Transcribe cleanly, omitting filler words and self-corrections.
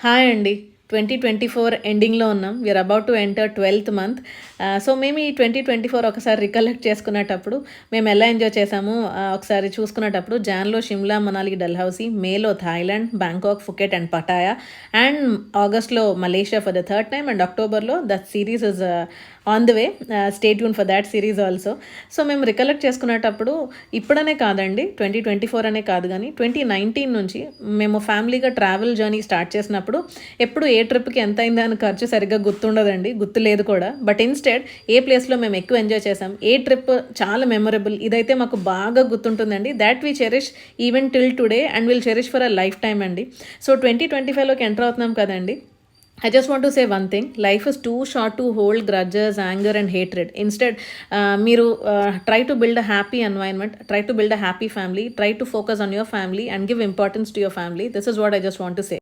Hi అండి. 2024 ఎండింగ్‌లో ఉన్నాం. వీఆర్ అబౌట్ టు ఎంటర్ 12థ్ మంత్. సో, మేము ఈ 2024 ఒకసారి రికలెక్ట్ చేసుకునేటప్పుడు మేము ఎలా ఎంజాయ్ చేసామో ఒకసారి చూసుకునేటప్పుడు జాన్‌లో షిమ్లా, మనాలి, డల్హౌసీ, మేలో Thailand, Bangkok, Phuket and Pattaya and ఆగస్ట్‌లో Malaysia for the third time and అక్టోబర్‌లో that series is on the way. Stay tune for that series also. So, మేము రికలెక్ట్ చేసుకునేటప్పుడు ఇప్పుడనే కాదండి 2024 అనే కాదు గానీ 2019 నుంచి మేము ఫ్యామిలీగా ట్రావెల్ జర్నీ స్టార్ట్ చేసినప్పుడు ఎప్పుడు ఏ ట్రిప్‌కి ఎంత అయిందా అని ఖర్చు సరిగ్గా గుర్తుండదండి. గుర్తులేదు కూడా. బట్ ఇన్‌స్టెడ్ ఏ ప్లేస్‌లో మేము ఎక్కువ ఎంజాయ్ చేసాం, ఏ ట్రిప్ చాలా మెమరబుల్ ఇదైతే మాకు బాగా గుర్తుంటుందండి. That we cherish even till today and will cherish for a lifetime అండి. సో, 2025లోకి ఎంటర్ అవుతున్నాం కదండీ! I just want to say one thing. Life is too short to hold grudges, anger, and hatred. Instead, మీరు try to build a happy environment, try to build a happy family, try to focus on your family, and give importance to your family. This is what I just want to say.